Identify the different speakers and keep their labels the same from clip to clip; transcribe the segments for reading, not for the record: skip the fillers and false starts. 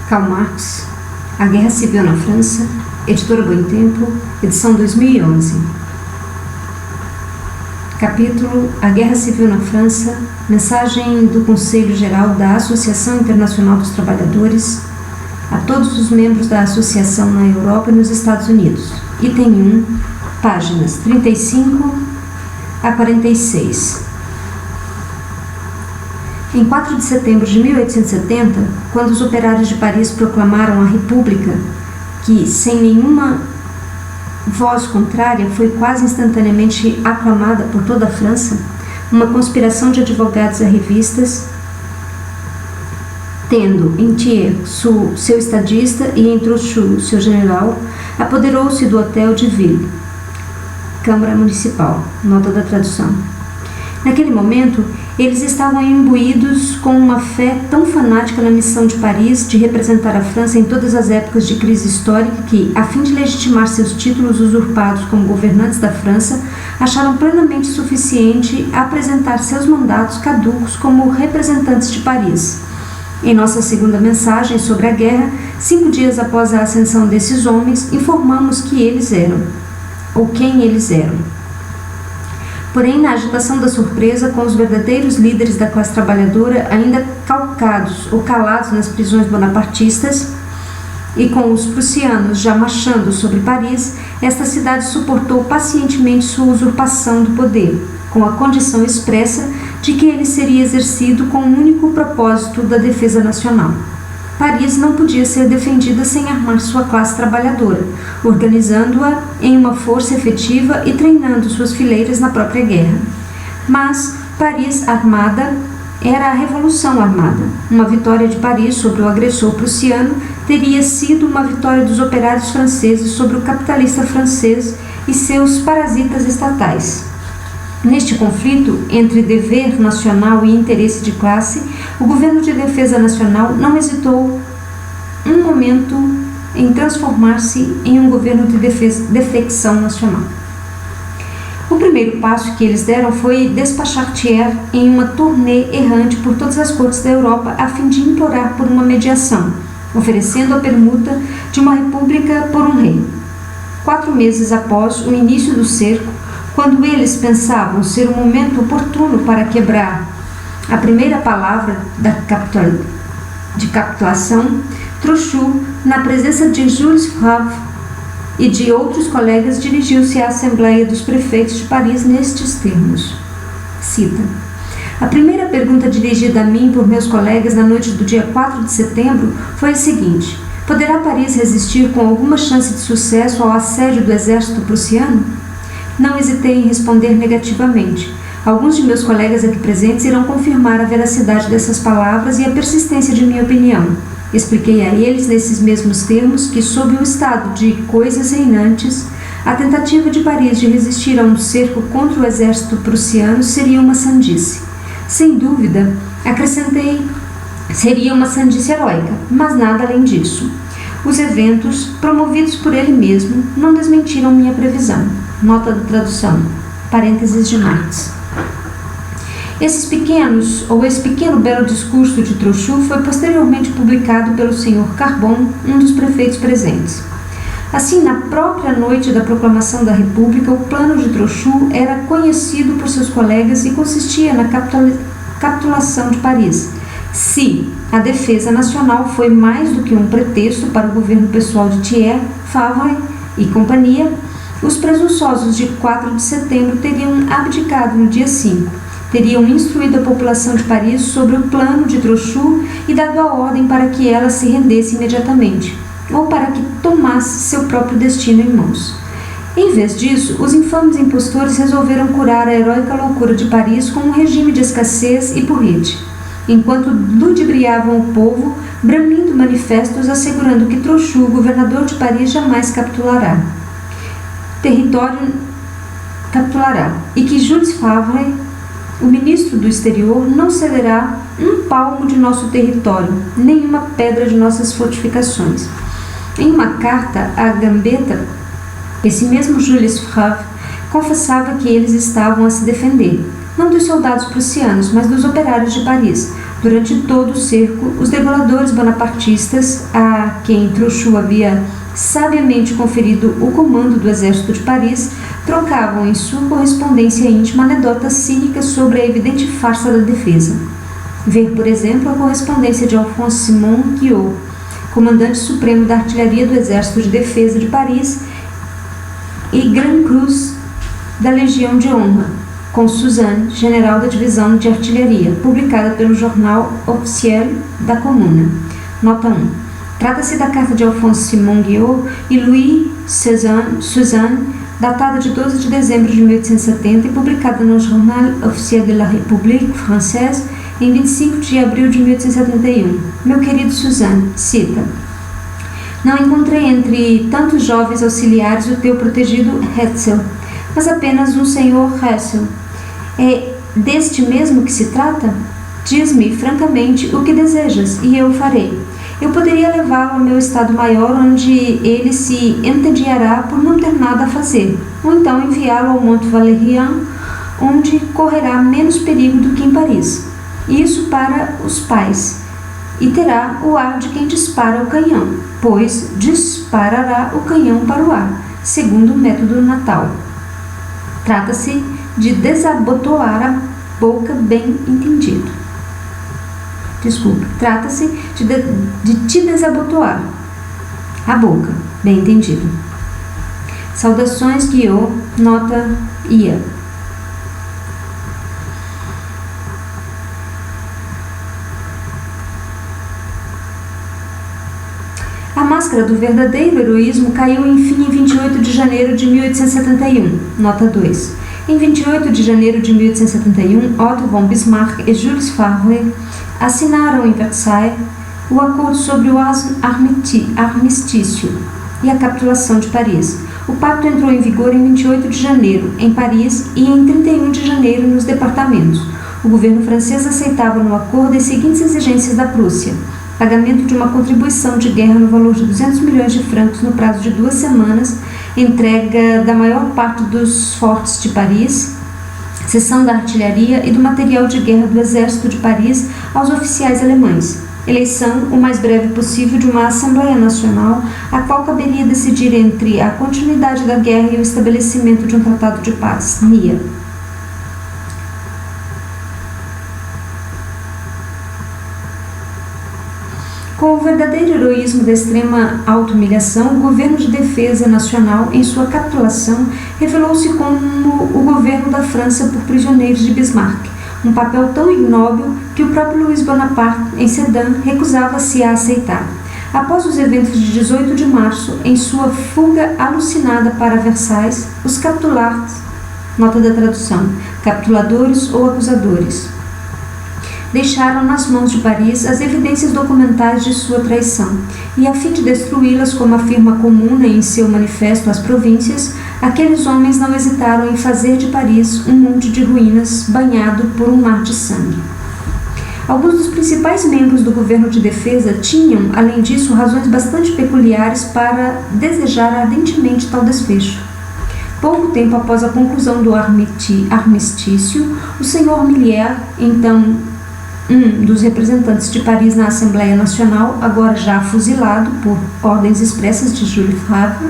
Speaker 1: Karl Marx, A Guerra Civil na França, Editora Boitempo, edição 2011. Capítulo A Guerra Civil na França, mensagem do Conselho Geral da Associação Internacional dos Trabalhadores a todos os membros da associação na Europa e nos Estados Unidos. Item 1, páginas 35 a 46. Em 4 de setembro de 1870, quando os operários de Paris proclamaram a República, que, sem nenhuma voz contrária, foi quase instantaneamente aclamada por toda a França, uma conspiração de advogados a revistas, tendo em Thiers seu estadista e em Trochu seu general, apoderou-se do Hotel de Ville, Câmara Municipal, nota da tradução. Naquele momento, eles estavam imbuídos com uma fé tão fanática na missão de Paris de representar a França em todas as épocas de crise histórica que, a fim de legitimar seus títulos usurpados como governantes da França, acharam plenamente suficiente apresentar seus mandatos caducos como representantes de Paris. Em nossa segunda mensagem sobre a guerra, 5 dias após a ascensão desses homens, informamos que eles eram, ou quem eles eram. Porém, na agitação da surpresa, com os verdadeiros líderes da classe trabalhadora ainda calcados ou calados nas prisões bonapartistas, e com os prussianos já marchando sobre Paris, esta cidade suportou pacientemente sua usurpação do poder, com a condição expressa de que ele seria exercido com o único propósito da defesa nacional. Paris não podia ser defendida sem armar sua classe trabalhadora, organizando-a em uma força efetiva e treinando suas fileiras na própria guerra. Mas Paris armada era a Revolução Armada. Uma vitória de Paris sobre o agressor prussiano teria sido uma vitória dos operários franceses sobre o capitalista francês e seus parasitas estatais. Neste conflito entre dever nacional e interesse de classe, o governo de defesa nacional não hesitou um momento em transformar-se em um governo de defecção nacional. O primeiro passo que eles deram foi despachar Thiers em uma turnê errante por todas as cortes da Europa a fim de implorar por uma mediação, oferecendo a permuta de uma república por um rei. 4 meses após o início do cerco, quando eles pensavam ser o momento oportuno para quebrar a primeira palavra de capitulação, Trochu, na presença de Jules Favre e de outros colegas, dirigiu-se à Assembleia dos Prefeitos de Paris nestes termos. Cita: a primeira pergunta dirigida a mim por meus colegas na noite do dia 4 de setembro foi a seguinte: poderá Paris resistir com alguma chance de sucesso ao assédio do exército prussiano? Não hesitei em responder negativamente. Alguns de meus colegas aqui presentes irão confirmar a veracidade dessas palavras e a persistência de minha opinião. Expliquei a eles, nesses mesmos termos, que, sob o estado de coisas reinantes, a tentativa de Paris de resistir a um cerco contra o exército prussiano seria uma sandice. Sem dúvida, acrescentei, seria uma sandice heróica, mas nada além disso. Os eventos, promovidos por ele mesmo, não desmentiram minha previsão. Nota da tradução, parênteses de Marx. Esse pequeno belo discurso de Trochu foi posteriormente publicado pelo Sr. Carbon, um dos prefeitos presentes. Assim, na própria noite da proclamação da República, o plano de Trochu era conhecido por seus colegas e consistia na capitulação de Paris. Se a defesa nacional foi mais do que um pretexto para o governo pessoal de Thiers, Favre e companhia, os presunçosos de 4 de setembro teriam abdicado no dia 5, teriam instruído a população de Paris sobre o plano de Trochu e dado a ordem para que ela se rendesse imediatamente, ou para que tomasse seu próprio destino em mãos. Em vez disso, os infames impostores resolveram curar a heróica loucura de Paris com um regime de escassez e porrete, enquanto ludibriavam o povo, bramindo manifestos assegurando que Trochu, governador de Paris, jamais capitulará e que Jules Favre, o ministro do exterior, não cederá um palmo de nosso território, nem uma pedra de nossas fortificações. Em uma carta à Gambetta, esse mesmo Jules Favre confessava que eles estavam a se defender, não dos soldados prussianos, mas dos operários de Paris, Durante todo o cerco, os degoladores bonapartistas, a quem Trochu havia sabiamente conferido o comando do exército de Paris, trocavam em sua correspondência íntima anedotas cínicas sobre a evidente farsa da defesa. Ver, por exemplo, a correspondência de Alphonse Simon Guiot, comandante supremo da artilharia do Exército de Defesa de Paris, e Grand Cruz da Legião de Honra, com Suzanne, general da divisão de artilharia, publicada pelo Jornal Officiel da Comuna. Nota 1. Trata-se da carta de Alphonse Simon Guiot e Louis Suzanne, datada de 12 de dezembro de 1870 e publicada no Journal Officiel de la République Française em 25 de abril de 1871. Meu querido Suzanne, cita: não encontrei entre tantos jovens auxiliares o teu protegido Hetzel, mas apenas um senhor Hetzel. É deste mesmo que se trata? Diz-me francamente o que desejas, e eu o farei. Eu poderia levá-lo ao meu estado-maior, onde ele se entediará por não ter nada a fazer, ou então enviá-lo ao Monte Valérien, onde correrá menos perigo do que em Paris. Isso para os pais, e terá o ar de quem dispara o canhão, pois disparará o canhão para o ar, segundo o método natal. Trata-se de desabotoar a boca, bem entendido. Trata-se de te desabotoar a boca, bem entendido. Saudações, Guiot, nota IA. A máscara do verdadeiro heroísmo caiu enfim em 28 de janeiro de 1871, nota 2. Em 28 de janeiro de 1871, Otto von Bismarck e Jules Favre assinaram em Versailles o acordo sobre o armistício e a capitulação de Paris. O pacto entrou em vigor em 28 de janeiro em Paris e em 31 de janeiro nos departamentos. O governo francês aceitava no acordo as seguintes exigências da Prússia: pagamento de uma contribuição de guerra no valor de 200 milhões de francos no prazo de 2 semanas, entrega da maior parte dos fortes de Paris, cessão da artilharia e do material de guerra do exército de Paris aos oficiais alemães, eleição o mais breve possível de uma Assembleia Nacional, a qual caberia decidir entre a continuidade da guerra e o estabelecimento de um tratado de paz, NIA. Com o verdadeiro heroísmo da extrema auto-humilhação, o governo de defesa nacional, em sua capitulação, revelou-se como o governo da França por prisioneiros de Bismarck, um papel tão ignóbil que o próprio Louis Bonaparte, em Sedan, recusava-se a aceitar. Após os eventos de 18 de março, em sua fuga alucinada para Versailles, os capturados, nota da tradução, capturadores ou acusadores, deixaram nas mãos de Paris as evidências documentais de sua traição, e a fim de destruí-las, como afirma a Comuna em seu manifesto às províncias, aqueles homens não hesitaram em fazer de Paris um monte de ruínas banhado por um mar de sangue. Alguns dos principais membros do governo de defesa tinham, além disso, razões bastante peculiares para desejar ardentemente tal desfecho. Pouco tempo após a conclusão do armistício, o senhor Millier, então um dos representantes de Paris na Assembleia Nacional, agora já fuzilado por ordens expressas de Jules Favre,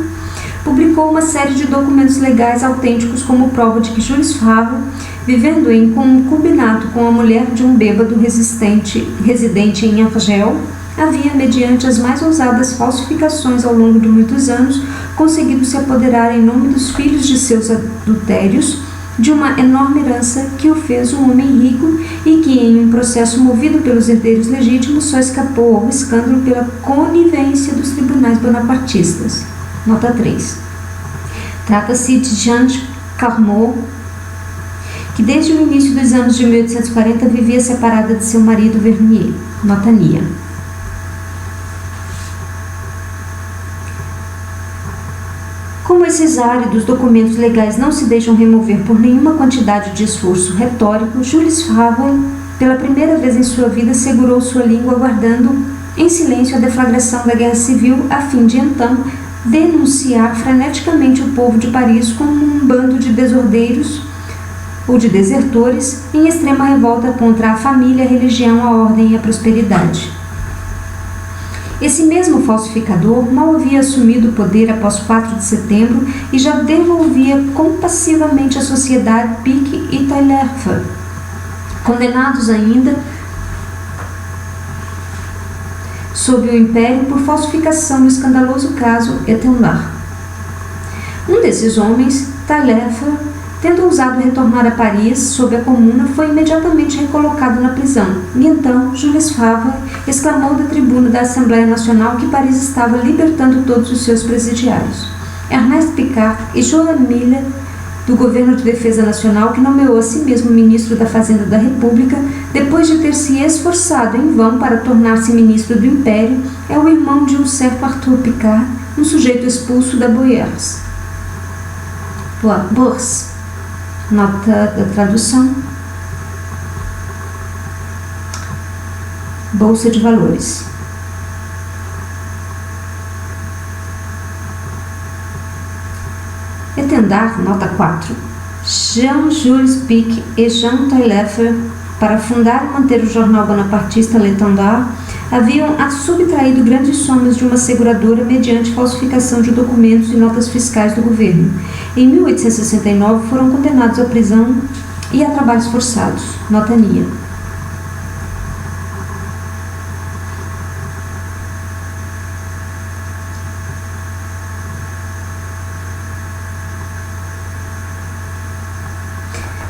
Speaker 1: publicou uma série de documentos legais autênticos como prova de que Jules Favre, vivendo em concubinato com a mulher de um bêbado residente em Argel, havia, mediante as mais ousadas falsificações ao longo de muitos anos, conseguido se apoderar em nome dos filhos de seus adultérios de uma enorme herança que o fez um homem rico e que, em um processo movido pelos herdeiros legítimos, só escapou ao escândalo pela conivência dos tribunais bonapartistas. Nota 3. Trata-se de Jeanne Carmot, que desde o início dos anos de 1840 vivia separada de seu marido Vernier. Nota NIA. Como esses áridos documentos legais não se deixam remover por nenhuma quantidade de esforço retórico, Jules Favre, pela primeira vez em sua vida, segurou sua língua, aguardando em silêncio a deflagração da guerra civil, a fim de então denunciar freneticamente o povo de Paris como um bando de desordeiros, ou de desertores, em extrema revolta contra a família, a religião, a ordem e a prosperidade. Esse mesmo falsificador mal havia assumido o poder após 4 de setembro e já devolvia compassivamente à sociedade Pique e Taillefer, condenados ainda sob o Império por falsificação no escandaloso caso Etendard. Um desses homens, Taillefer, tendo ousado retornar a Paris sob a Comuna, foi imediatamente recolocado na prisão. E então, Jules Favre exclamou da tribuna da Assembleia Nacional que Paris estava libertando todos os seus presidiários. Ernest Picard e Joan Miller, do Governo de Defesa Nacional, que nomeou a si mesmo ministro da Fazenda da República, depois de ter se esforçado em vão para tornar-se ministro do Império, é o irmão de um certo Arthur Picard, um sujeito expulso da Bourse. Nota da tradução. Bolsa de Valores. Etendard, nota 4. Jean-Jules Pique e Jean Taillefer, para fundar e manter o jornal bonapartista L'Étendard, haviam subtraído grandes somas de uma seguradora mediante falsificação de documentos e notas fiscais do governo. Em 1869 foram condenados à prisão e a trabalhos forçados. Nota NIA.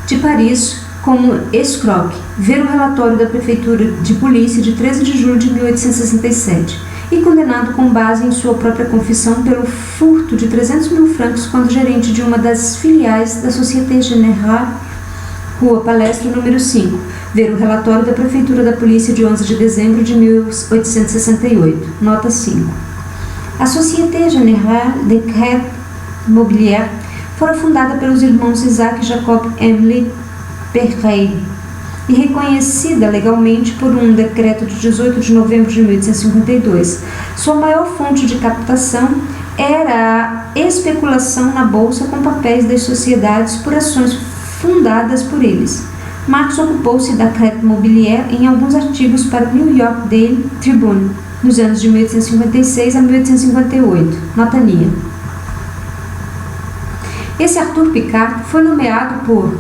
Speaker 1: De Paris, como escroque, ver o relatório da Prefeitura de Polícia de 13 de julho de 1867 e condenado com base em sua própria confissão pelo furto de 300 mil francos quando gerente de uma das filiais da Société Générale, Rua Palestra, número 5. Ver o relatório da Prefeitura da Polícia de 11 de dezembro de 1868. Nota 5. A Société Générale de Crédit Mobilier fora fundada pelos irmãos Isaac Jacob Emily Perret e reconhecida legalmente por um decreto de 18 de novembro de 1852. Sua maior fonte de captação era a especulação na bolsa com papéis das sociedades por ações fundadas por eles. Marx ocupou-se da Crédit Mobilier em alguns artigos para o New York Daily Tribune, nos anos de 1856 a 1858. Nota NIA. Esse Arthur Picard foi nomeado por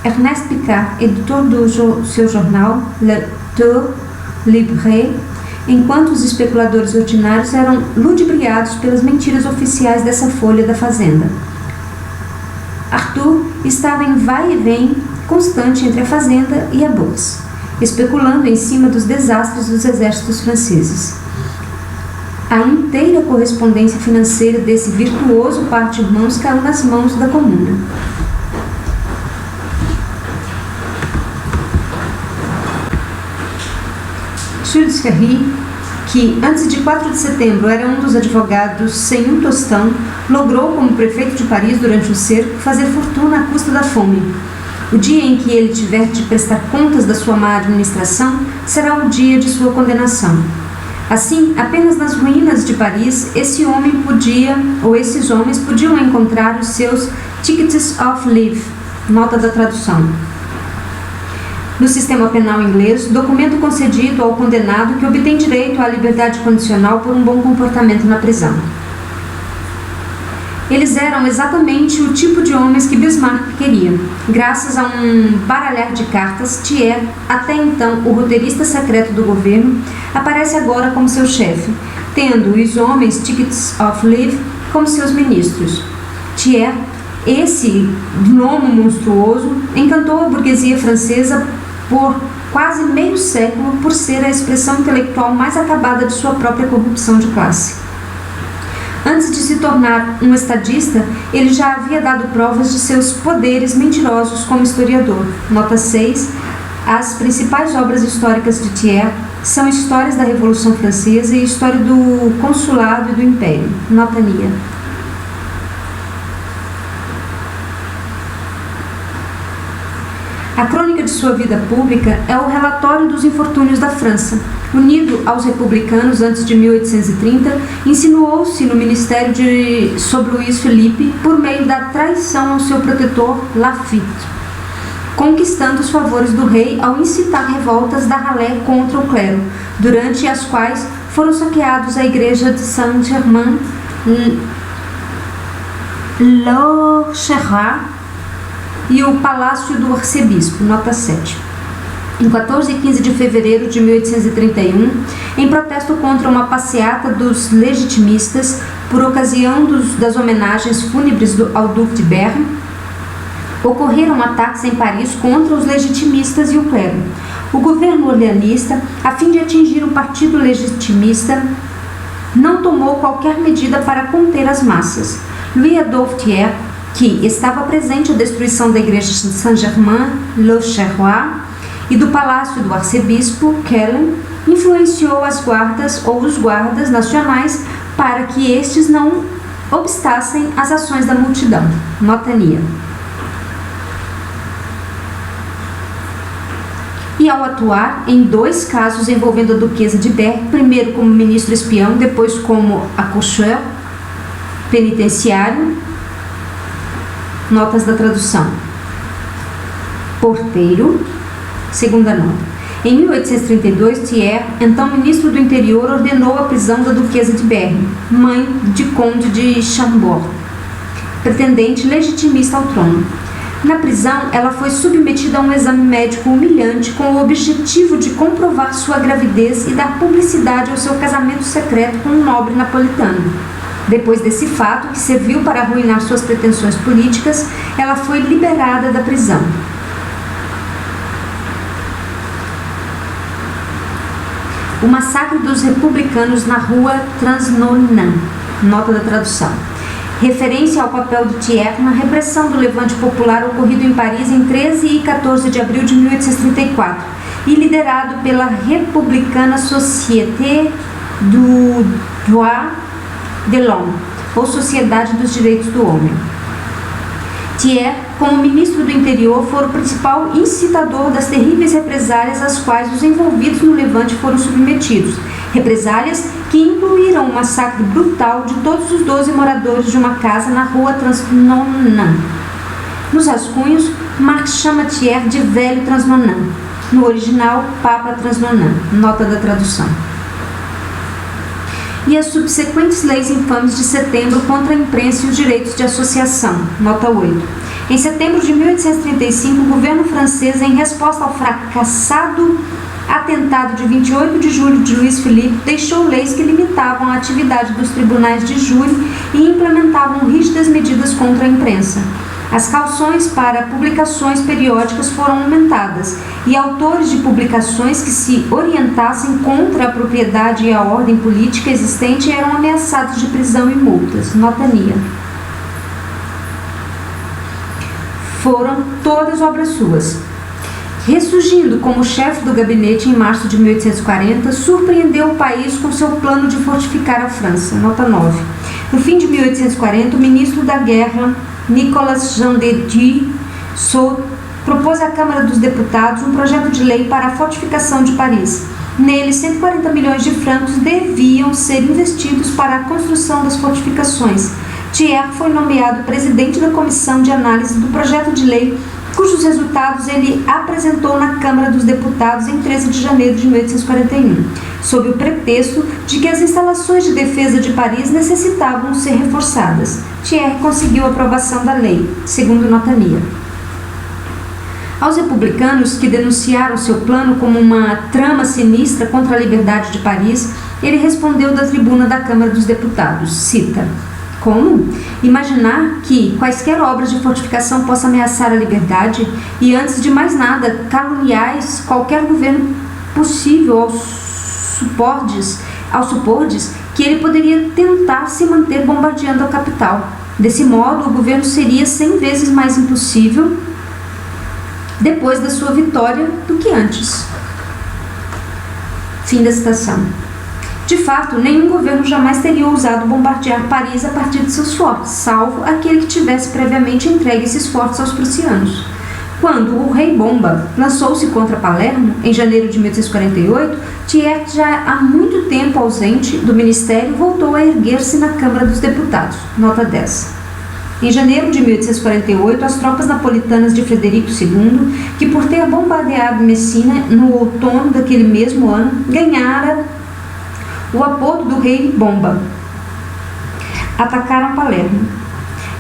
Speaker 1: Ernest Picard, editor do seu jornal Le Tour Libre, enquanto os especuladores ordinários eram ludibriados pelas mentiras oficiais dessa folha da Fazenda. Arthur estava em vai e vem constante entre a Fazenda e a Bourse, especulando em cima dos desastres dos exércitos franceses. A inteira correspondência financeira desse virtuoso par de irmãos caiu nas mãos da Comuna. Jules Ferry, que antes de 4 de setembro era um dos advogados sem um tostão, logrou, como prefeito de Paris durante o cerco, fazer fortuna à custa da fome. O dia em que ele tiver de prestar contas da sua má administração será o dia de sua condenação. Assim, apenas nas ruínas de Paris, esses homens podiam encontrar os seus tickets of leave, nota da tradução. No sistema penal inglês, documento concedido ao condenado que obtém direito à liberdade condicional por um bom comportamento na prisão. Eles eram exatamente o tipo de homens que Bismarck queria. Graças a um baralhar de cartas, Thiers, até então o roteirista secreto do governo, aparece agora como seu chefe, tendo os homens tickets of leave como seus ministros. Thiers, esse gnomo monstruoso, encantou a burguesia francesa por quase meio século por ser a expressão intelectual mais acabada de sua própria corrupção de classe. Antes de se tornar um estadista, ele já havia dado provas de seus poderes mentirosos como historiador. Nota 6. As principais obras históricas de Thiers são Histórias da Revolução Francesa e História do Consulado e do Império. Nota NIA. A crônica de sua vida pública é o relatório dos infortúnios da França. Unido aos republicanos antes de 1830, insinuou-se no ministério sob Luís Felipe por meio da traição ao seu protetor Laffitte. conquistando os favores do rei ao incitar revoltas da ralé contra o clero, durante as quais foram saqueados a igreja de Saint-Germain-l'Auxerrois e o palácio do arcebispo, nota 7. Em 14 e 15 de fevereiro de 1831, em protesto contra uma passeata dos legitimistas por ocasião das homenagens fúnebres ao Duque de Berry, ocorreram ataques em Paris contra os legitimistas e o clero. O governo orleanista, a fim de atingir o partido legitimista, não tomou qualquer medida para conter as massas. Louis-Adolphe Thiers, que estava presente à destruição da igreja de Saint-Germain-l'Auxerrois e do palácio do arcebispo Kellen, influenciou as guardas ou os guardas nacionais para que estes não obstassem as ações da multidão. Nota NIA. E ao atuar em 2 casos envolvendo a duquesa de Berry, primeiro como ministro espião, depois como accoucheur penitenciário, notas da tradução. Porteiro, segunda nota. Em 1832, Thiers, então ministro do Interior, ordenou a prisão da duquesa de Berry, mãe de conde de Chambord, pretendente legitimista ao trono. Na prisão, ela foi submetida a um exame médico humilhante com o objetivo de comprovar sua gravidez e dar publicidade ao seu casamento secreto com um nobre napolitano. Depois desse fato, que serviu para arruinar suas pretensões políticas, ela foi liberada da prisão. O massacre dos republicanos na rua Transnonain, nota da tradução. Referência ao papel de Thiers na repressão do levante popular ocorrido em Paris em 13 e 14 de abril de 1834 e liderado pela republicana Société du Droit de l'Homme, ou Sociedade dos Direitos do Homem. Thiers, como ministro do Interior, foi o principal incitador das terríveis represálias às quais os envolvidos no levante foram submetidos, represálias que incluíram o massacre brutal de todos os 12 moradores de uma casa na rua Transnonain. Nos rascunhos, Marx chama Thiers de Velho Transnonain, no original, Papa Transnonain, nota da tradução. E as subsequentes leis infames de setembro contra a imprensa e os direitos de associação, nota 8. Em setembro de 1835, o governo francês, em resposta ao fracassado atentado de 28 de julho de Luiz Filipe, deixou leis que limitavam a atividade dos tribunais de júri e implementavam rígidas medidas contra a imprensa. As cauções para publicações periódicas foram aumentadas e autores de publicações que se orientassem contra a propriedade e a ordem política existente eram ameaçados de prisão e multas. Nota NIA. Foram todas obras suas. Ressurgindo como chefe do gabinete em março de 1840, surpreendeu o país com seu plano de fortificar a França. Nota 9. No fim de 1840, o ministro da Guerra, Nicolas Jean de Dieu propôs à Câmara dos Deputados um projeto de lei para a fortificação de Paris. Nele, 140 milhões de francos deviam ser investidos para a construção das fortificações. Thiers foi nomeado presidente da comissão de análise do projeto de lei, cujos resultados ele apresentou na Câmara dos Deputados em 13 de janeiro de 1841, sob o pretexto de que as instalações de defesa de Paris necessitavam ser reforçadas. Thiers conseguiu a aprovação da lei, segundo nota NIA. Aos republicanos que denunciaram seu plano como uma trama sinistra contra a liberdade de Paris, ele respondeu da tribuna da Câmara dos Deputados, cita: como? Imaginar que quaisquer obras de fortificação possam ameaçar a liberdade e, antes de mais nada, caluniar qualquer governo possível aos supordes que ele poderia tentar se manter bombardeando a capital. Desse modo, o governo seria 100 vezes mais impossível depois da sua vitória do que antes. Fim da citação. De fato, nenhum governo jamais teria ousado bombardear Paris a partir de seus fortes, salvo aquele que tivesse previamente entregue esses fortes aos prussianos. Quando o rei Bomba lançou-se contra Palermo, em janeiro de 1848, Thiers, já há muito tempo ausente do ministério, voltou a erguer-se na Câmara dos Deputados. Nota 10. Em janeiro de 1848, as tropas napolitanas de Frederico II, que por ter bombardeado Messina no outono daquele mesmo ano, ganhara o apodo do Rei Bomba, atacaram Palermo.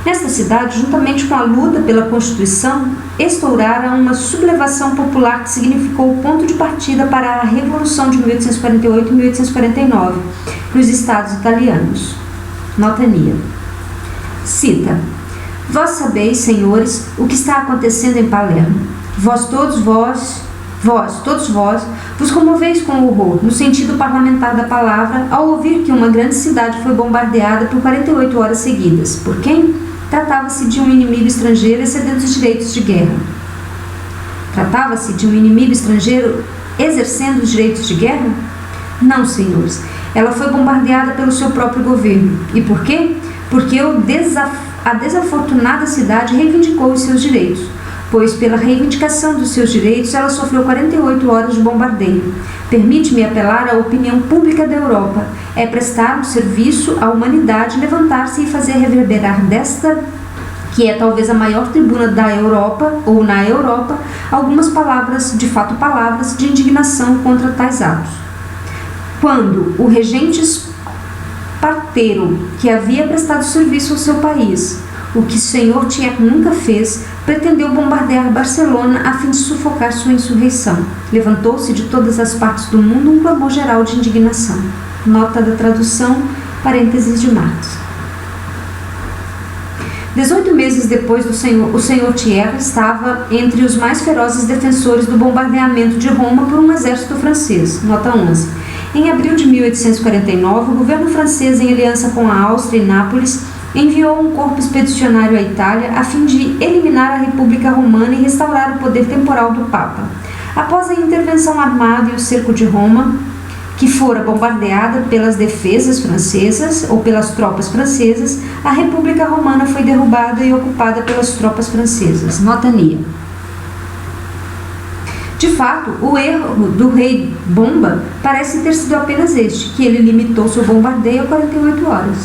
Speaker 1: Nesta cidade, juntamente com a luta pela Constituição, estourara uma sublevação popular que significou o ponto de partida para a Revolução de 1848 e 1849 nos Estados italianos. Notania. Cita: Vós sabeis, senhores, o que está acontecendo em Palermo. Todos vós, vos comoveis com horror, no sentido parlamentar da palavra, ao ouvir que uma grande cidade foi bombardeada por 48 horas seguidas. Por quem? Tratava-se de um inimigo estrangeiro excedendo os direitos de guerra. Tratava-se de um inimigo estrangeiro exercendo os direitos de guerra? Não, senhores. Ela foi bombardeada pelo seu próprio governo. E por quê? Porque a desafortunada cidade reivindicou os seus direitos, pois pela reivindicação dos seus direitos ela sofreu 48 horas de bombardeio. Permite-me apelar à opinião pública da Europa. É prestar um serviço à humanidade, levantar-se e fazer reverberar desta, que é talvez a maior tribuna da Europa, ou na Europa, algumas palavras, de fato palavras, de indignação contra tais atos. Quando o regente parteiro, que havia prestado serviço ao seu país, o que o senhor Thiers nunca fez, pretendeu bombardear Barcelona a fim de sufocar sua insurreição. Levantou-se de todas as partes do mundo um clamor geral de indignação. Nota da tradução, parênteses de Marx. 18 meses depois, o senhor Thiers estava entre os mais ferozes defensores do bombardeamento de Roma por um exército francês. Nota 11. Em abril de 1849, o governo francês, em aliança com a Áustria e Nápoles, enviou um corpo expedicionário à Itália a fim de eliminar a República Romana e restaurar o poder temporal do Papa. Após a intervenção armada e o cerco de Roma, que fora bombardeada pelas defesas francesas ou pelas tropas francesas, a República Romana foi derrubada e ocupada pelas tropas francesas. Notania. De fato, o erro do rei Bomba parece ter sido apenas este, que ele limitou seu bombardeio a 48 horas.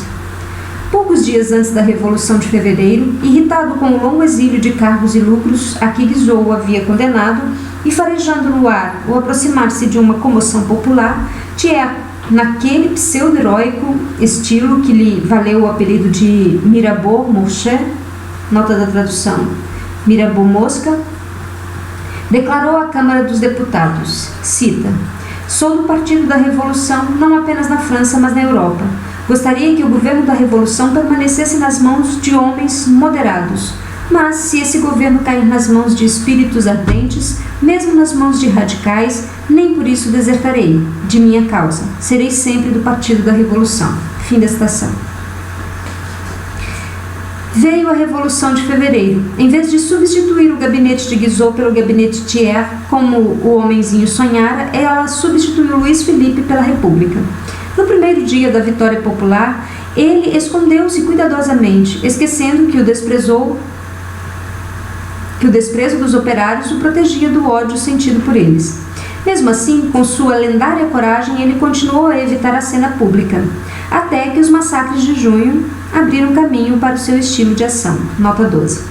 Speaker 1: Poucos dias antes da Revolução de Fevereiro, irritado com o longo exílio de cargos e lucros a que Guizot o havia condenado, e farejando no ar o aproximar-se de uma comoção popular, Thiers, naquele pseudo-heróico estilo que lhe valeu o apelido de Mirabeau Mosche, nota da tradução, Mirabeau Mosca, declarou à Câmara dos Deputados, cita: Sou do Partido da Revolução, não apenas na França, mas na Europa. Gostaria que o governo da Revolução permanecesse nas mãos de homens moderados. Mas, se esse governo cair nas mãos de espíritos ardentes, mesmo nas mãos de radicais, nem por isso desertarei de minha causa. Serei sempre do Partido da Revolução. Fim da citação. Veio a Revolução de Fevereiro. Em vez de substituir o gabinete de Guizot pelo gabinete Thiers, como o homenzinho sonhara, ela substituiu Luís Felipe pela República. No primeiro dia da vitória popular, ele escondeu-se cuidadosamente, esquecendo que o desprezo dos operários o protegia do ódio sentido por eles. Mesmo assim, com sua lendária coragem, ele continuou a evitar a cena pública, até que os massacres de junho abriram caminho para o seu estilo de ação. Nota 12.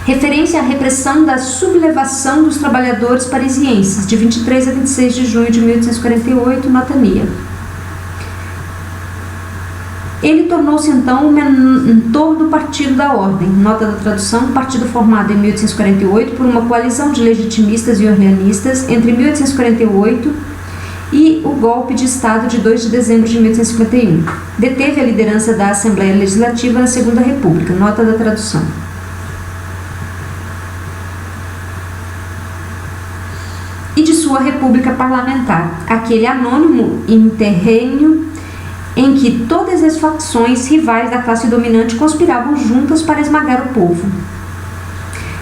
Speaker 1: Referência à repressão da sublevação dos trabalhadores parisienses, de 23 a 26 de junho de 1848, nota MIA. Ele tornou-se então o mentor do Partido da Ordem, nota da tradução, partido formado em 1848 por uma coalizão de legitimistas e orleanistas entre 1848 e o golpe de Estado de 2 de dezembro de 1851. Deteve a liderança da Assembleia Legislativa na Segunda República, nota da tradução. E de sua República Parlamentar, aquele anônimo interrênio em que todas as facções rivais da classe dominante conspiravam juntas para esmagar o povo,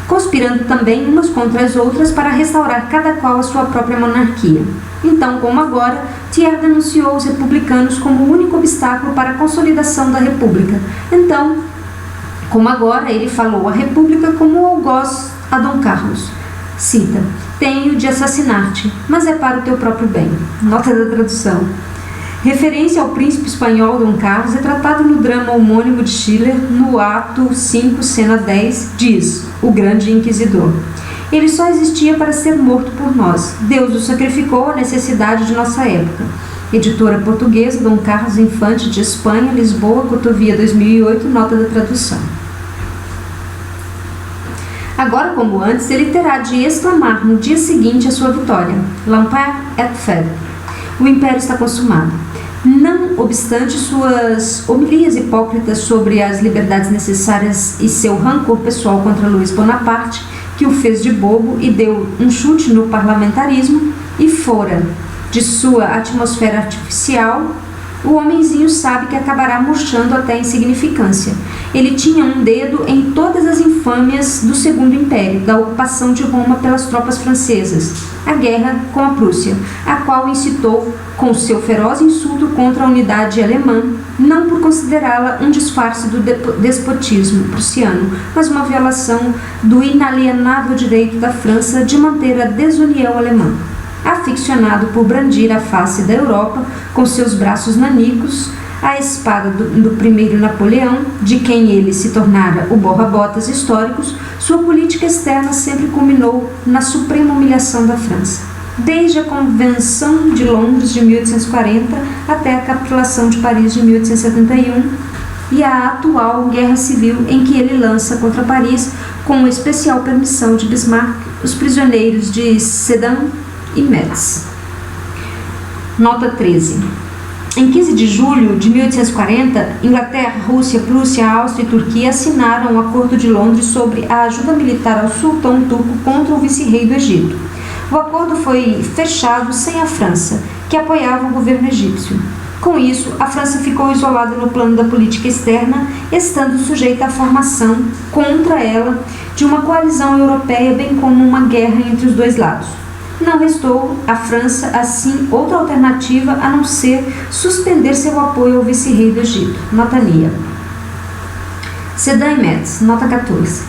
Speaker 1: conspirando também umas contra as outras para restaurar cada qual a sua própria monarquia. Então, como agora, Thiers denunciou os republicanos como o único obstáculo para a consolidação da República. Então, como agora, ele falou a República como o algoz a Dom Carlos. Cita: Tenho de assassinar-te, mas é para o teu próprio bem. Nota da tradução. Referência ao príncipe espanhol Dom Carlos é tratada no drama homônimo de Schiller, no ato 5, cena 10, diz: o grande inquisidor. Ele só existia para ser morto por nós. Deus o sacrificou à necessidade de nossa época. Editora portuguesa, Dom Carlos Infante de Espanha, Lisboa, Cotovia 2008, nota da tradução. Agora, como antes, ele terá de exclamar no dia seguinte a sua vitória: L'Empire est fait. O império está consumado. Não obstante suas homilias hipócritas sobre as liberdades necessárias e seu rancor pessoal contra Luís Bonaparte, que o fez de bobo e deu um chute no parlamentarismo, e fora de sua atmosfera artificial, o homenzinho sabe que acabará murchando até a insignificância. Ele tinha um dedo em todas as infâmias do Segundo Império, da ocupação de Roma pelas tropas francesas, a guerra com a Prússia, a qual incitou com seu feroz insulto contra a unidade alemã, não por considerá-la um disfarce do despotismo prussiano, mas uma violação do inalienável direito da França de manter a desunião alemã. Aficionado por brandir a face da Europa com seus braços nanicos, a espada do primeiro Napoleão, de quem ele se tornara o borra-botas históricos, sua política externa sempre culminou na suprema humilhação da França. Desde a Convenção de Londres de 1840 até a capitulação de Paris de 1871 e a atual guerra civil em que ele lança contra Paris, com especial permissão de Bismarck, os prisioneiros de Sedan e Metz. Nota 13. Em 15 de julho de 1840, Inglaterra, Rússia, Prússia, Áustria e Turquia assinaram o Acordo de Londres sobre a ajuda militar ao sultão turco contra o vice-rei do Egito. O acordo foi fechado sem a França, que apoiava o governo egípcio. Com isso, a França ficou isolada no plano da política externa, estando sujeita à formação, contra ela, de uma coalizão europeia, bem como uma guerra entre os dois lados. Não restou à França, assim, outra alternativa a não ser suspender seu apoio ao vice-rei do Egito. Nota Nia. Sedan e Metz. Nota 14.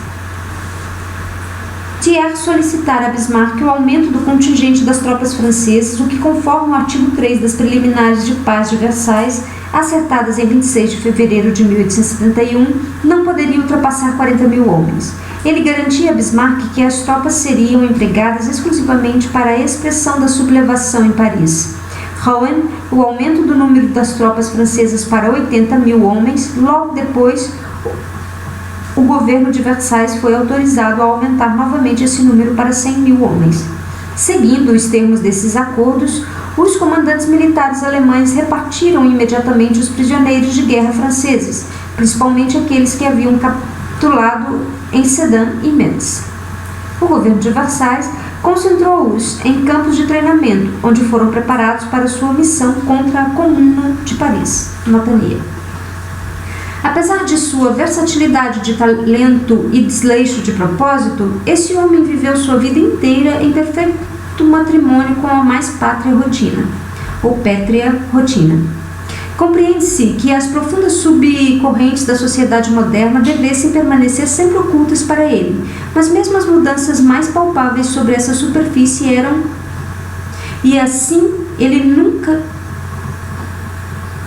Speaker 1: Thiers solicitara a Bismarck o aumento do contingente das tropas francesas, o que, conforme o artigo 3 das preliminares de paz de Versailles, acertadas em 26 de fevereiro de 1871, não poderia ultrapassar 40 mil homens. Ele garantia a Bismarck que as tropas seriam empregadas exclusivamente para a expressão da sublevação em Paris. Rouen, o aumento do número das tropas francesas para 80 mil homens, logo depois, o governo de Versailles foi autorizado a aumentar novamente esse número para 100 mil homens. Seguindo os termos desses acordos, os comandantes militares alemães repartiram imediatamente os prisioneiros de guerra franceses, principalmente aqueles que haviam capitulado em Sedan e Metz. O governo de Versailles concentrou-os em campos de treinamento, onde foram preparados para sua missão contra a Comuna de Paris. Nota Nia. Apesar de sua versatilidade de talento e desleixo de propósito, esse homem viveu sua vida inteira em perfeito matrimônio com a mais pétrea rotina. Compreende-se que as profundas subcorrentes da sociedade moderna devessem permanecer sempre ocultas para ele, mas mesmo as mudanças mais palpáveis sobre essa superfície eram, e assim ele nunca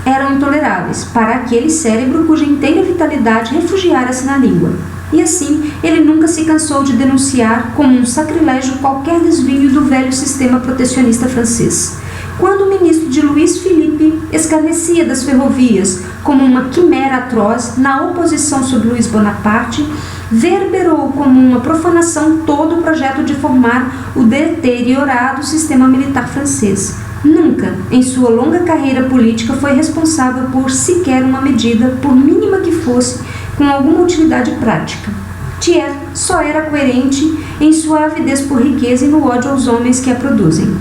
Speaker 1: eram intoleráveis para aquele cérebro cuja inteira vitalidade refugiara-se na língua. E assim, ele nunca se cansou de denunciar como um sacrilégio qualquer desvio do velho sistema protecionista francês. Quando o ministro de Luís Philippe escarnecia das ferrovias como uma quimera atroz na oposição sobre Luís Bonaparte, verberou como uma profanação todo o projeto de formar o deteriorado sistema militar francês. Nunca, em sua longa carreira política, foi responsável por sequer uma medida, por mínima que fosse, com alguma utilidade prática. Thiers só era coerente em sua avidez por riqueza e no ódio aos homens que a produzem.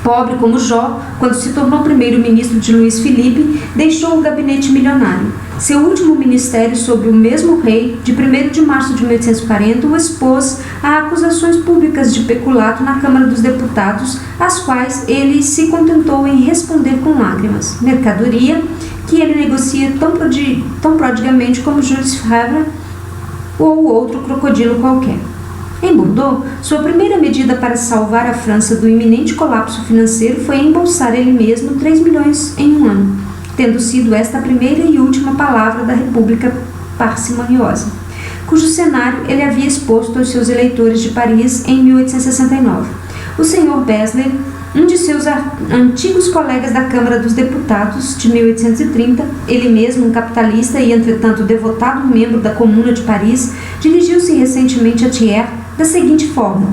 Speaker 1: Pobre como Jó, quando se tornou primeiro-ministro de Luís Philippe, deixou o gabinete milionário. Seu último ministério sob o mesmo rei, de 1º de março de 1840, o expôs a acusações públicas de peculato na Câmara dos Deputados, às quais ele se contentou em responder com lágrimas. Mercadoria que ele negocia tão prodigamente como Jules Favre ou outro crocodilo qualquer. Em Bordeaux, sua primeira medida para salvar a França do iminente colapso financeiro foi embolsar ele mesmo 3 milhões em um ano, tendo sido esta a primeira e última palavra da República Parcimoniosa, cujo cenário ele havia exposto aos seus eleitores de Paris em 1869. O Sr. Besley, um de seus antigos colegas da Câmara dos Deputados de 1830, ele mesmo um capitalista e, entretanto, devotado membro da Comuna de Paris, dirigiu-se recentemente a Thiers da seguinte forma,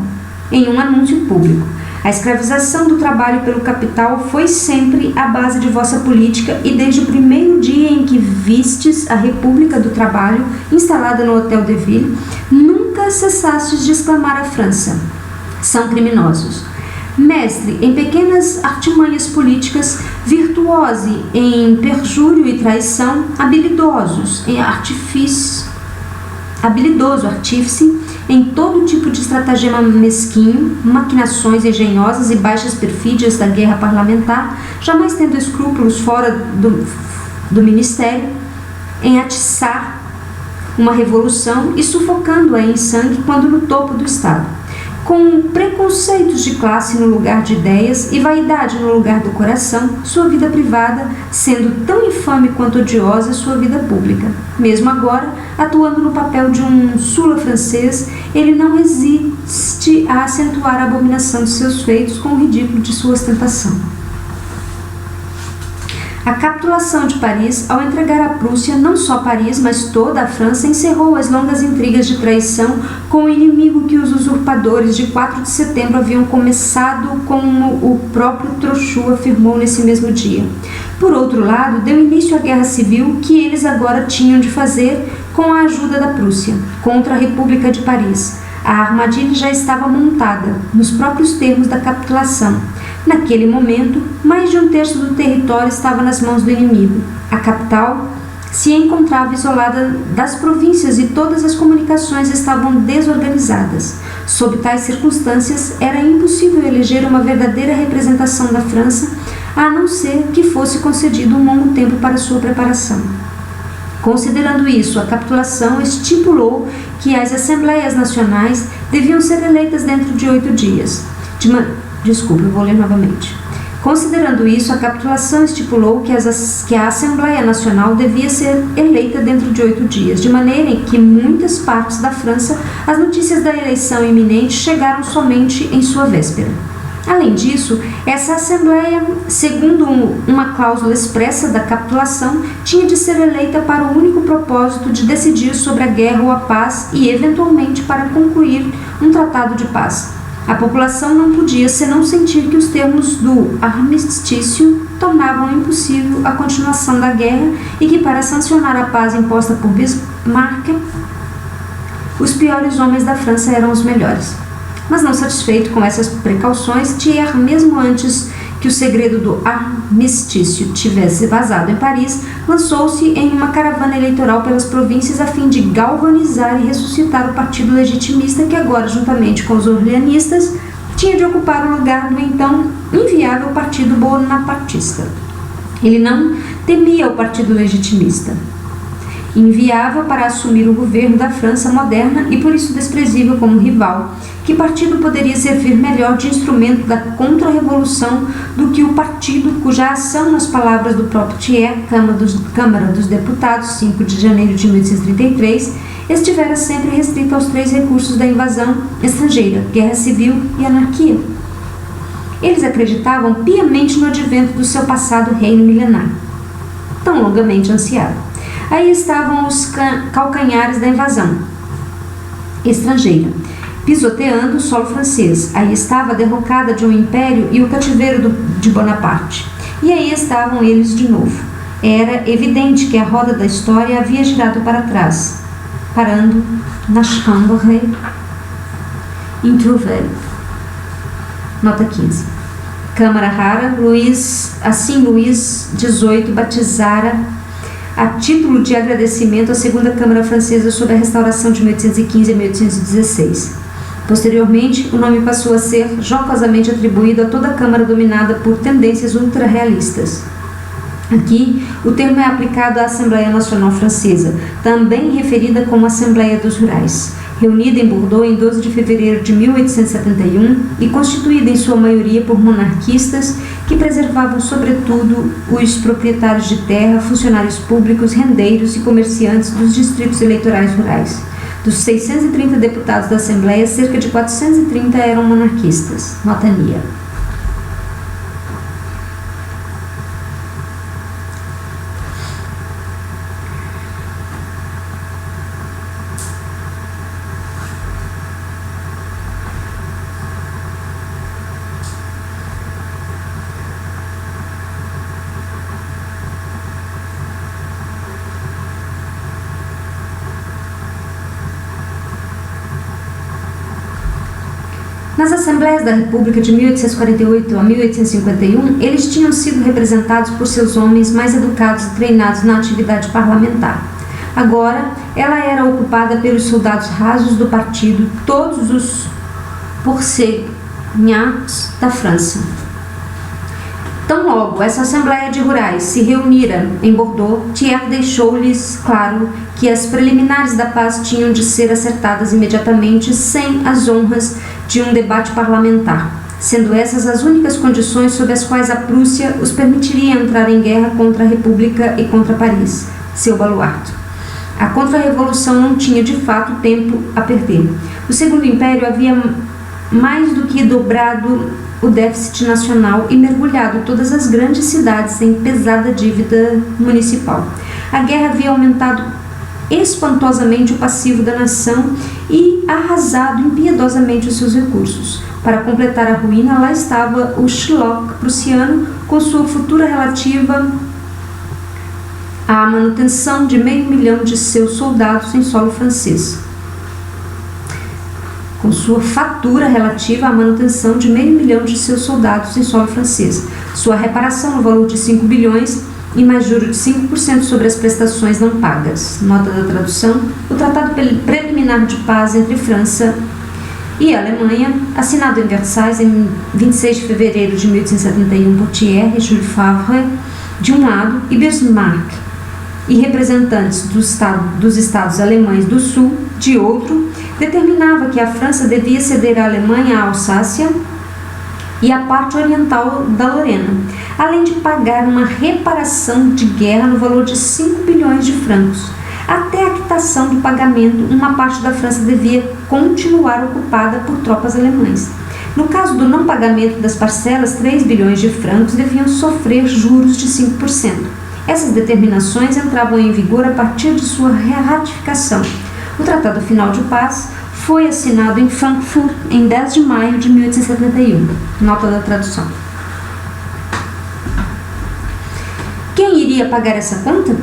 Speaker 1: em um anúncio público: a escravização do trabalho pelo capital foi sempre a base de vossa política e desde o primeiro dia em que vistes a República do Trabalho, instalada no Hotel de Ville, nunca cessastes de exclamar à França: são criminosos. Mestre em pequenas artimanhas políticas, virtuosi em perjúrio e traição, habilidoso artífice em todo tipo de estratagema mesquinho, maquinações engenhosas e baixas perfídias da guerra parlamentar, jamais tendo escrúpulos fora do ministério, em atiçar uma revolução e sufocando-a em sangue quando no topo do Estado, com preconceitos de classe no lugar de ideias e vaidade no lugar do coração, sua vida privada sendo tão infame quanto odiosa sua vida pública. Mesmo agora, atuando no papel de um sula francês, ele não resiste a acentuar a abominação de seus feitos com o ridículo de sua ostentação. A capitulação de Paris, ao entregar à Prússia não só Paris, mas toda a França, encerrou as longas intrigas de traição com o inimigo que os usurpadores de 4 de setembro haviam começado, como o próprio Trochu afirmou nesse mesmo dia. Por outro lado, deu início à guerra civil que eles agora tinham de fazer com a ajuda da Prússia, contra a República de Paris. A armadilha já estava montada, nos próprios termos da capitulação. Naquele momento, mais de 1/3 do território estava nas mãos do inimigo. A capital se encontrava isolada das províncias e todas as comunicações estavam desorganizadas. Sob tais circunstâncias, era impossível eleger uma verdadeira representação da França, a não ser que fosse concedido um longo tempo para sua preparação. Considerando isso, a capitulação estipulou que as Assembleias Nacionais deviam ser eleitas dentro de 8 dias. Eu vou ler novamente. Considerando isso, a capitulação estipulou que a Assembleia Nacional devia ser eleita dentro de 8 dias, de maneira em que muitas partes da França as notícias da eleição iminente chegaram somente em sua véspera. Além disso, essa Assembleia, segundo uma cláusula expressa da capitulação, tinha de ser eleita para o único propósito de decidir sobre a guerra ou a paz e, eventualmente, para concluir um tratado de paz. A população não podia senão sentir que os termos do armistício tornavam impossível a continuação da guerra e que, para sancionar a paz imposta por Bismarck, os piores homens da França eram os melhores. Mas não satisfeito com essas precauções, Thiers, mesmo antes que o segredo do armistício tivesse vazado em Paris, lançou-se em uma caravana eleitoral pelas províncias a fim de galvanizar e ressuscitar o partido legitimista que agora, juntamente com os orleanistas, tinha de ocupar o lugar do então inviável partido bonapartista. Ele não temia o partido legitimista, inviável para assumir o governo da França moderna e por isso desprezível como rival. Que partido poderia servir melhor de instrumento da contra-revolução do que o partido cuja ação, nas palavras do próprio Thiers, Câmara dos Deputados, 5 de janeiro de 1833, estivera sempre restrita aos 3 recursos da invasão estrangeira, guerra civil e anarquia? Eles acreditavam piamente no advento do seu passado reino milenar, tão longamente ansiado. Aí estavam os calcanhares da invasão estrangeira, pisoteando o solo francês. Aí estava a derrocada de um império e o cativeiro de Bonaparte. E aí estavam eles de novo. Era evidente que a roda da história havia girado para trás, parando na Chambre introuverte. Nota 15. Câmara rara, Luís XVIII batizara a título de agradecimento à Segunda Câmara Francesa sobre a restauração de 1815 a 1816. Posteriormente, o nome passou a ser jocosamente atribuído a toda a Câmara dominada por tendências ultrarrealistas. Aqui, o termo é aplicado à Assembleia Nacional Francesa, também referida como Assembleia dos Rurais. reunida em Bordeaux em 12 de fevereiro de 1871 e constituída em sua maioria por monarquistas que preservavam sobretudo os proprietários de terra, funcionários públicos, rendeiros e comerciantes dos distritos eleitorais rurais. Dos 630 deputados da Assembleia, cerca de 430 eram monarquistas. Nota NIA. Nas Assembleias da República de 1848 a 1851, eles tinham sido representados por seus homens mais educados e treinados na atividade parlamentar. Agora, ela era ocupada pelos soldados rasos do partido, todos os pourcegnats da França. Tão logo essa Assembleia de Rurais se reunira em Bordeaux, Thiers deixou-lhes claro que as preliminares da paz tinham de ser acertadas imediatamente, sem as honras de um debate parlamentar, sendo essas as únicas condições sob as quais a Prússia os permitiria entrar em guerra contra a República e contra Paris, seu baluarte. A contra-revolução não tinha de fato tempo a perder. O Segundo Império havia mais do que dobrado o déficit nacional e mergulhado todas as grandes cidades em pesada dívida municipal. A guerra havia aumentado espantosamente o passivo da nação e arrasado impiedosamente os seus recursos. Para completar a ruína, lá estava o Schlock prussiano com sua futura relativa à manutenção de 500.000 de seus soldados em solo francês. Com sua fatura relativa à manutenção de 500.000 de seus soldados em solo francês, sua reparação no valor de 5 bilhões e mais juro de 5% sobre as prestações não pagas. Nota da tradução: o Tratado Preliminar de Paz entre França e Alemanha, assinado em Versailles em 26 de fevereiro de 1871 por Thiers e Jules Favre, de um lado, e Bismarck e representantes dos estados alemães do Sul, de outro, determinava que a França devia ceder à Alemanha a Alsácia e a parte oriental da Lorena, além de pagar uma reparação de guerra no valor de 5 bilhões de francos. Até a quitação do pagamento, uma parte da França devia continuar ocupada por tropas alemãs. No caso do não pagamento das parcelas, 3 bilhões de francos deviam sofrer juros de 5%. Essas determinações entravam em vigor a partir de sua ratificação. O Tratado Final de Paz foi assinado em Frankfurt em 10 de maio de 1871. Nota da tradução. Quem iria pagar essa conta?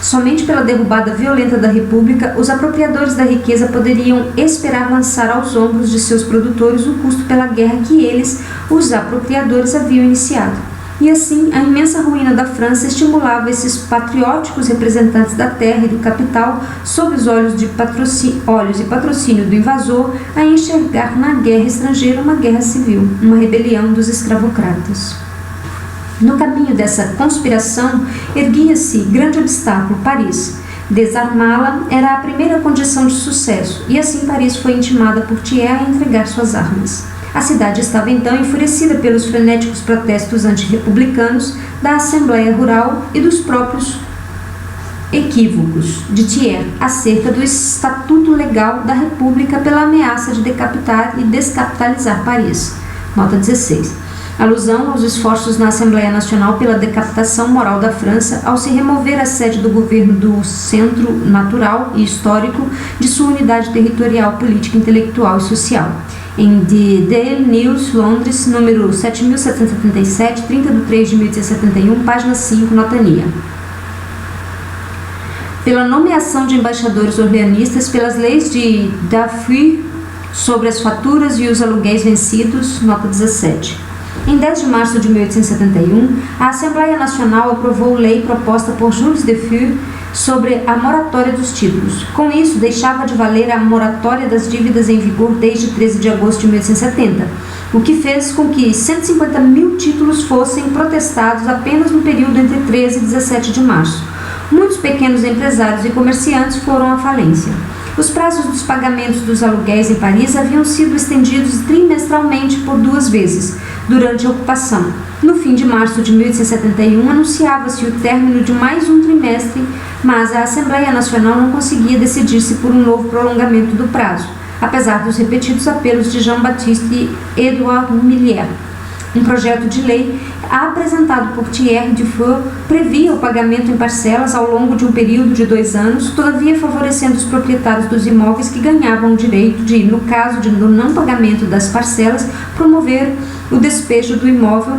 Speaker 1: Somente pela derrubada violenta da República, os apropriadores da riqueza poderiam esperar lançar aos ombros de seus produtores o custo pela guerra que eles, os apropriadores, haviam iniciado. E assim, a imensa ruína da França estimulava esses patrióticos representantes da terra e do capital, sob os olhos e patrocínio do invasor, a enxergar na guerra estrangeira uma guerra civil, uma rebelião dos escravocratas. No caminho dessa conspiração, erguia-se grande obstáculo: Paris. Desarmá-la era a primeira condição de sucesso, e assim Paris foi intimada por Thiers a entregar suas armas. A cidade estava então enfurecida pelos frenéticos protestos antirrepublicanos da Assembleia Rural e dos próprios equívocos de Thiers acerca do estatuto legal da República pela ameaça de decapitar e descapitalizar Paris. Nota 16. Alusão aos esforços na Assembleia Nacional pela decapitação moral da França ao se remover a sede do governo do centro natural e histórico de sua unidade territorial, política, intelectual e social. Em The Daily News, Londres, número 7777, 30 de 3 de 1871, página 5, nota NIA. Pela nomeação de embaixadores orleanistas, pelas leis de Dafür sobre as faturas e os aluguéis vencidos, nota 17. Em 10 de março de 1871, a Assembleia Nacional aprovou lei proposta por Jules Dafür sobre a moratória dos títulos. Com isso, deixava de valer a moratória das dívidas em vigor desde 13 de agosto de 1870, o que fez com que 150.000 títulos fossem protestados apenas no período entre 13 e 17 de março. Muitos pequenos empresários e comerciantes foram à falência. Os prazos dos pagamentos dos aluguéis em Paris haviam sido estendidos trimestralmente por 2 vezes, durante a ocupação. No fim de março de 1871, anunciava-se o término de mais um trimestre, mas a Assembleia Nacional não conseguia decidir-se por um novo prolongamento do prazo, apesar dos repetidos apelos de Jean-Baptiste e Édouard Millière. Um projeto de lei apresentado por Thierry Dufour previa o pagamento em parcelas ao longo de um período de 2 anos, todavia favorecendo os proprietários dos imóveis que ganhavam o direito de, no caso do não pagamento das parcelas, promover o despejo do imóvel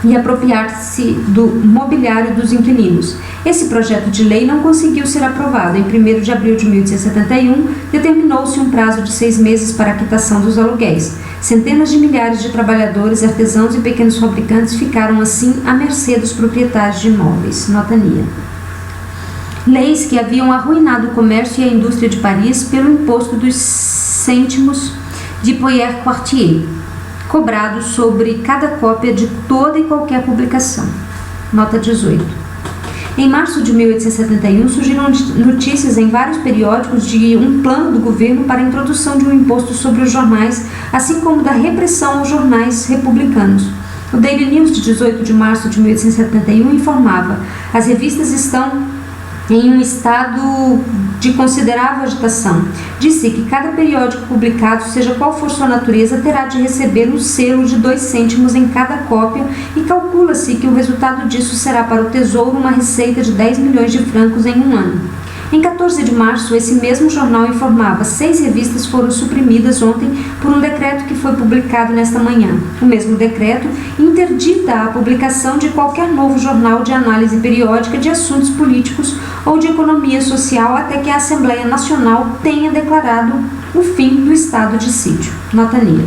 Speaker 1: e apropriar-se do mobiliário dos inquilinos. Esse projeto de lei não conseguiu ser aprovado. Em 1º de abril de 1871, determinou-se um prazo de 6 meses para a quitação dos aluguéis. Centenas de milhares de trabalhadores, artesãos e pequenos fabricantes ficaram assim à mercê dos proprietários de imóveis. Notania. Leis que haviam arruinado o comércio e a indústria de Paris pelo imposto dos cêntimos de Poirier-Quartier, cobrado sobre cada cópia de toda e qualquer publicação. Nota 18. Em março de 1871, surgiram notícias em vários periódicos de um plano do governo para a introdução de um imposto sobre os jornais, assim como da repressão aos jornais republicanos. O Daily News, de 18 de março de 1871, informava: as revistas estão em um estado de considerável agitação. Disse que cada periódico publicado, seja qual for sua natureza, terá de receber um selo de 2 cêntimos em cada cópia e calcula-se que o resultado disso será para o Tesouro uma receita de 10 milhões de francos em um ano. Em 14 de março, esse mesmo jornal informava: 6 revistas foram suprimidas ontem por um decreto que foi publicado nesta manhã. O mesmo decreto interdita a publicação de qualquer novo jornal de análise periódica de assuntos políticos ou de economia social até que a Assembleia Nacional tenha declarado o fim do estado de sítio. Notania.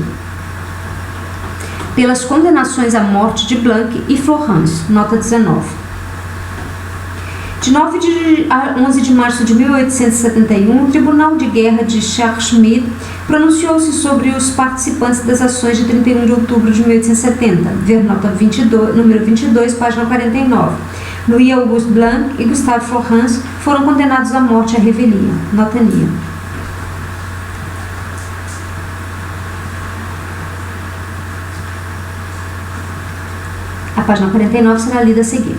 Speaker 1: Pelas condenações à morte de Blanc e Florence. Nota 19. De 9 a 11 de março de 1871, o Tribunal de Guerra de Charles-Schmidt pronunciou-se sobre os participantes das ações de 31 de outubro de 1870. Ver nota 22, número 22, página 49. Louis-Auguste Blanc e Gustave Florence foram condenados à morte à revelia. Notania. A página 49 será lida a seguir.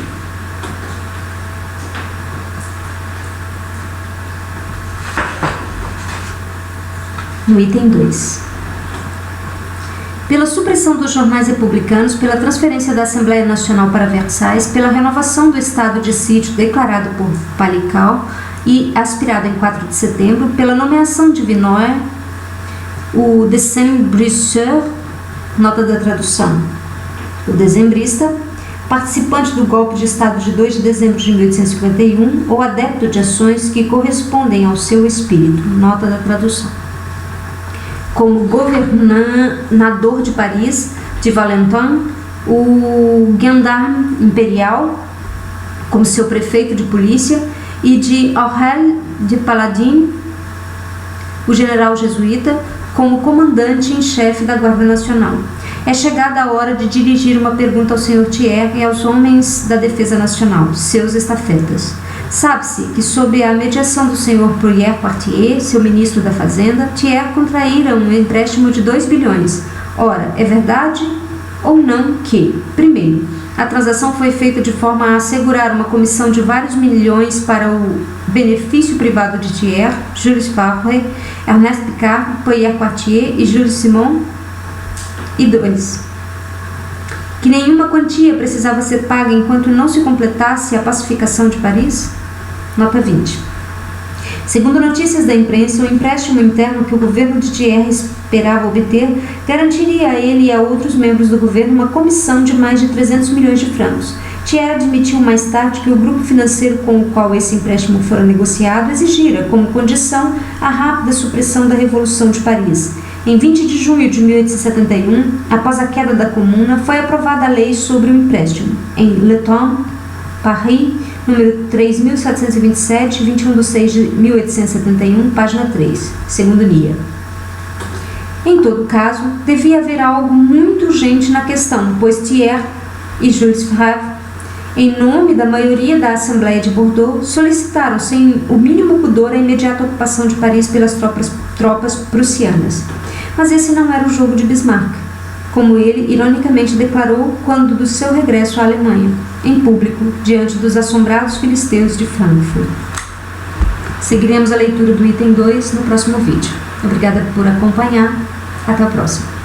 Speaker 1: No item 2. Pela supressão dos jornais republicanos, pela transferência da Assembleia Nacional para Versailles, pela renovação do estado de sítio declarado por Palikao e aspirado em 4 de setembro, pela nomeação de Vinoy, o décembrisseur, nota da tradução, o dezembrista, participante do golpe de estado de 2 de dezembro de 1851 ou adepto de ações que correspondem ao seu espírito, nota da tradução. Como governador de Paris, de Valentin, o gendarme imperial, como seu prefeito de polícia, e de Aurèle de Paladin, o general jesuíta, como comandante em chefe da Guarda Nacional. É chegada a hora de dirigir uma pergunta ao Sr. Thiers e aos homens da Defesa Nacional, seus estafetas. Sabe-se que, sob a mediação do Sr. Poirier-Quartier, seu ministro da Fazenda, Thiers contraíra um empréstimo de 2 bilhões. Ora, é verdade ou não que, primeiro, a transação foi feita de forma a assegurar uma comissão de vários milhões para o benefício privado de Thiers, Jules Favre, Ernest Picard, Poirier-Quartier e Jules Simon? E 2. Que nenhuma quantia precisava ser paga enquanto não se completasse a pacificação de Paris? Nota 20. Segundo notícias da imprensa, o empréstimo interno que o governo de Thiers esperava obter garantiria a ele e a outros membros do governo uma comissão de mais de 300 milhões de francos. Thiers admitiu mais tarde que o grupo financeiro com o qual esse empréstimo fora negociado exigira, como condição, a rápida supressão da Revolução de Paris. Em 20 de junho de 1871, após a queda da Comuna, foi aprovada a lei sobre o empréstimo. Em Le Temps, Paris, número 3727, 21 de 6 de 1871, página 3, segundo Nia. Em todo caso, devia haver algo muito urgente na questão, pois Thiers e Jules Favre, em nome da maioria da Assembleia de Bordeaux, solicitaram sem o mínimo pudor a imediata ocupação de Paris pelas tropas prussianas. Mas esse não era o jogo de Bismarck, como ele ironicamente declarou quando do seu regresso à Alemanha, em público, diante dos assombrados filisteus de Frankfurt. Seguiremos a leitura do item 2 no próximo vídeo. Obrigada por acompanhar. Até o próximo.